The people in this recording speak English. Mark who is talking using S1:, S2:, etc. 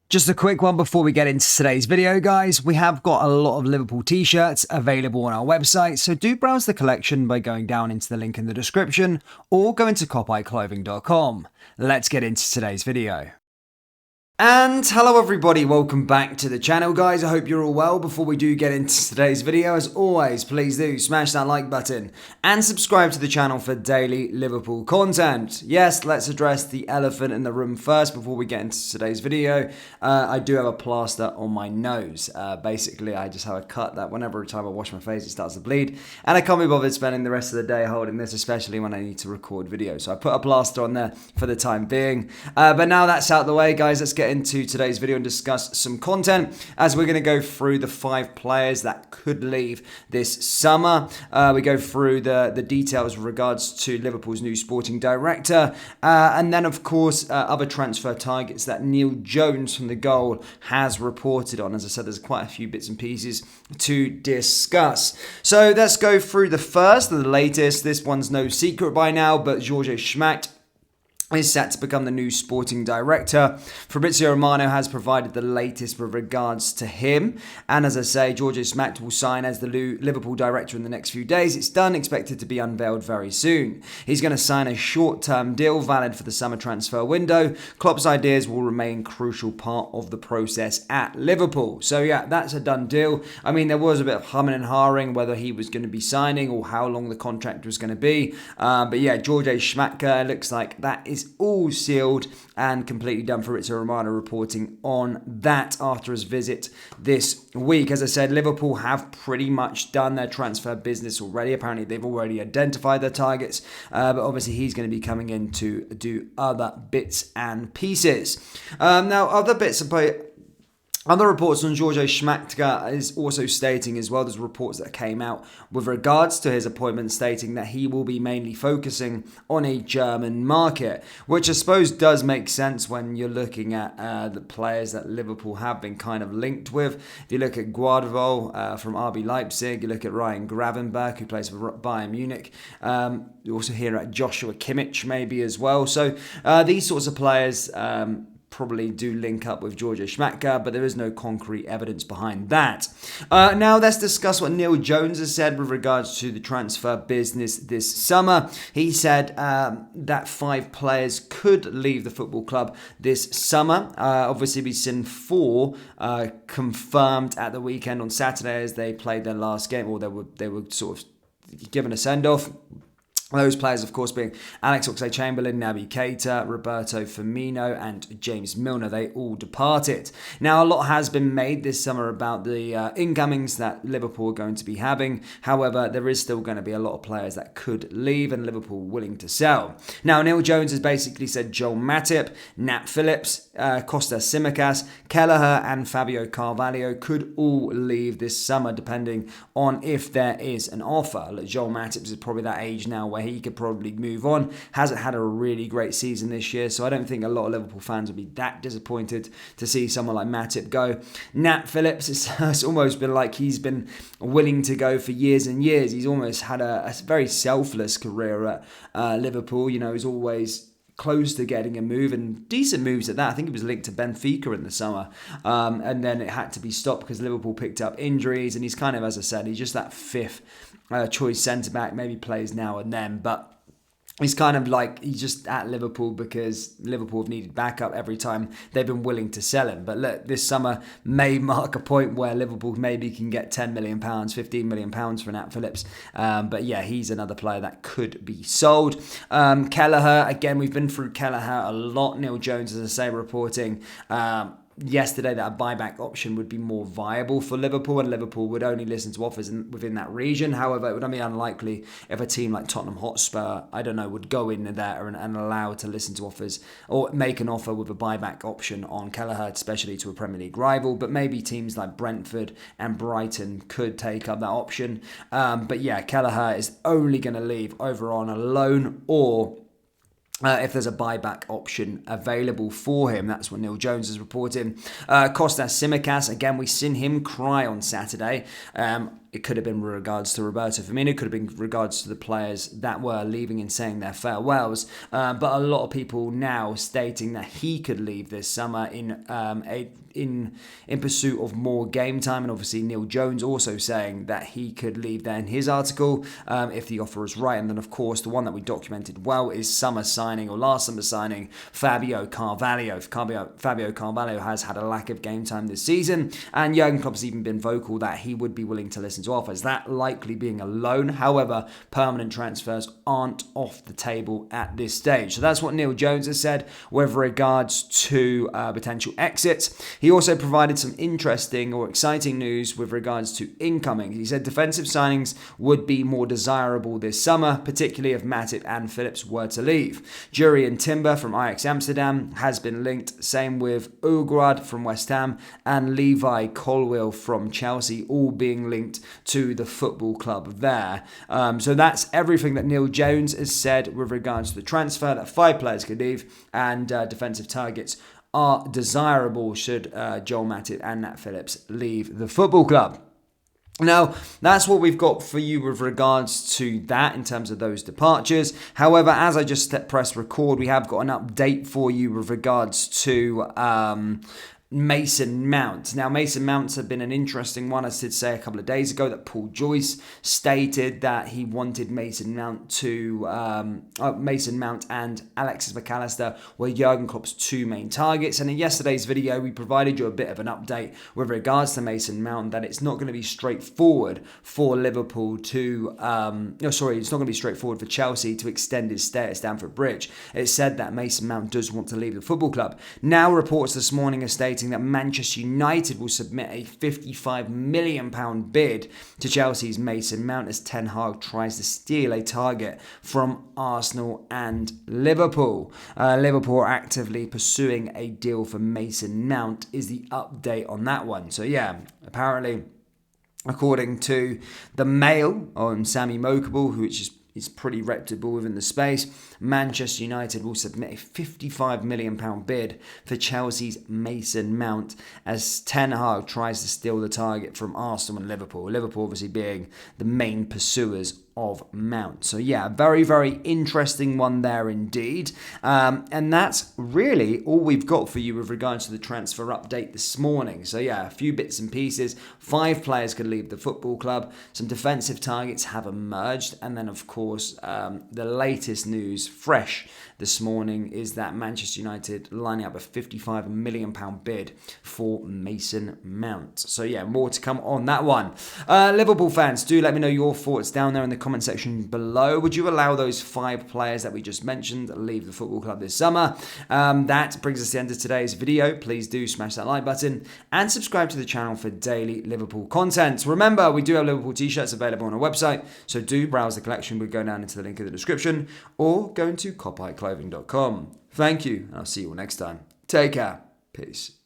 S1: Just a quick one before we get into today's video, guys. We have got a lot of Liverpool t-shirts available on our website, so do browse the collection by going down into the link in the description or go into copiclothing.com. Let's get into today's video. And hello everybody, welcome back to the channel, guys. I hope you're all well. Before we do get into today's video, as always, please do smash that like button and subscribe to the channel for daily Liverpool content. Yes, let's address the elephant in the room first before we get into today's video. I do have a plaster on my nose. Basically, I just have a cut that whenever time I wash my face, it starts to bleed. And I can't be bothered spending the rest of the day holding this, especially when I need to record videos. So I put a plaster on there for the time being. But now that's out of the way, guys, let's get into today's video and discuss some content, as we're going to go through the 5 players that could leave this summer. We go through the details with regards to Liverpool's new sporting director, and then of course other transfer targets that Neil Jones from The Goal has reported on. As I said, there's quite a few bits and pieces to discuss. So let's go through the first and the latest. This one's no secret by now, but Jurgen is set to become the new sporting director. Fabrizio Romano has provided the latest with regards to him. And as I say, Jurgen Schmacht will sign as the new Liverpool director in the next few days. It's done, expected to be unveiled very soon. He's going to sign a short-term deal valid for the summer transfer window. Klopp's ideas will remain a crucial part of the process at Liverpool. So yeah, that's a done deal. I mean, there was a bit of humming and hawing whether he was going to be signing or how long the contract was going to be. But yeah, Jurgen Schmacht looks like that is all sealed and completely done. Fabrizio Romano reporting on that after his visit this week. As I said, Liverpool have pretty much done their transfer business already. Apparently, they've already identified their targets, but obviously he's going to be coming in to do other bits and pieces. Now, other reports on Jurgen Schmacht is also stating as well, there's reports that came out with regards to his appointment stating that he will be mainly focusing on a German market, which I suppose does make sense when you're looking at the players that Liverpool have been kind of linked with. If you look at Guardiola from RB Leipzig, you look at Ryan Gravenberch, who plays for Bayern Munich. You also hear at Joshua Kimmich maybe as well. So these sorts of players probably do link up with Jurgen Schmacht, but there is no concrete evidence behind that. Now let's discuss what Neil Jones has said with regards to the transfer business this summer. He said that 5 players could leave the football club this summer. Obviously, we've seen 4 confirmed at the weekend on Saturday as they played their last game, or they were sort of given a send-off. Those players, of course, being Alex Oxlade-Chamberlain, Naby Keita, Roberto Firmino, and James Milner. They all departed. Now, a lot has been made this summer about the incomings that Liverpool are going to be having. However, there is still going to be a lot of players that could leave and Liverpool willing to sell. Now, Neil Jones has basically said Joel Matip, Nat Phillips, Kostas Tsimikas, Kelleher, and Fabio Carvalho could all leave this summer, depending on if there is an offer. Look, Joel Matip is probably that age now where he could probably move on. Hasn't had a really great season this year, so I don't think a lot of Liverpool fans would be that disappointed to see someone like Matip go. Nat Phillips, it's almost been like he's been willing to go for years and years. He's almost had a very selfless career at Liverpool. You know, he's always close to getting a move, and decent moves at that. I think he was linked to Benfica in the summer, and then it had to be stopped because Liverpool picked up injuries, and he's kind of, as I said, he's just that 5th choice centre-back, maybe plays now and then, but he's kind of like, he's just at Liverpool because Liverpool have needed backup every time they've been willing to sell him. But look, this summer may mark a point where Liverpool maybe can get £10 million, £15 million for Nat Phillips. But yeah, he's another player that could be sold. Kelleher, again, we've been through Kelleher a lot. Neil Jones, as I say, reporting yesterday that a buyback option would be more viable for Liverpool, and Liverpool would only listen to offers within that region. However, it would be unlikely if a team like Tottenham Hotspur, I don't know, would go in there and allow to listen to offers or make an offer with a buyback option on Kelleher, especially to a Premier League rival. But maybe teams like Brentford and Brighton could take up that option. But yeah, Kelleher is only going to leave over on a loan or if there's a buyback option available for him. That's what Neil Jones is reporting. Kostas Tsimikas, again, we've seen him cry on Saturday. It could have been with regards to Roberto Firmino, it could have been with regards to the players that were leaving and saying their farewells. But a lot of people now stating that he could leave this summer in pursuit of more game time, and obviously Neil Jones also saying that he could leave there in his article if the offer is right. And then of course the one that we documented well is last summer signing Fabio Carvalho. Fabio Carvalho has had a lack of game time this season, and Jurgen Klopp has even been vocal that he would be willing to listen to offers, that likely being a loan. However, permanent transfers aren't off the table at this stage. So that's what Neil Jones has said with regards to potential exits. He also provided some interesting or exciting news with regards to incoming. He said defensive signings would be more desirable this summer, particularly if Matip and Phillips were to leave. Jurgen Timber from Ajax Amsterdam has been linked, same with Ugrad from West Ham and Levi Colwill from Chelsea, all being linked to the football club there. So that's everything that Neil Jones has said with regards to the transfer, that 5 players could leave and defensive targets are desirable should Joel Matip and Nat Phillips leave the football club. Now, that's what we've got for you with regards to that in terms of those departures. However, as I just pressed record, we have got an update for you with regards to Mason Mount. Now, Mason Mount's have been an interesting one. I did say a couple of days ago that Paul Joyce stated that he wanted Mason Mount and Alexis McAllister were Jurgen Klopp's 2 main targets. And in yesterday's video, we provided you a bit of an update with regards to Mason Mount, that it's not going to be straightforward for Liverpool to, it's not going to be straightforward for Chelsea to extend his stay at Stamford Bridge. It said that Mason Mount does want to leave the football club. Now, reports this morning are stating that Manchester United will submit a £55 million bid to Chelsea's Mason Mount as Ten Hag tries to steal a target from Arsenal and Liverpool. Liverpool are actively pursuing a deal for Mason Mount is the update on that one. So yeah, apparently, according to the Mail on Sammy Mokable, which is pretty reputable within the space, Manchester United will submit a £55 million bid for Chelsea's Mason Mount as Ten Hag tries to steal the target from Arsenal and Liverpool. Liverpool obviously being the main pursuers of Mount. So yeah, very, very interesting one there indeed. And that's really all we've got for you with regards to the transfer update this morning. So yeah, a few bits and pieces. 5 players could leave the football club. Some defensive targets have emerged. And then of course, the latest news, fresh this morning, is that Manchester United lining up a £55 million bid for Mason Mount. So yeah, more to come on that one. Liverpool fans, do let me know your thoughts down there in the comment section below. Would you allow those 5 players that we just mentioned leave the football club this summer? That brings us to the end of today's video. Please do smash that like button and subscribe to the channel for daily Liverpool content. Remember, we do have Liverpool t-shirts available on our website, so do browse the collection. We'll go down into the link in the description or go into klopp.clothing.com. Thank you, and I'll see you all next time. Take care. Peace.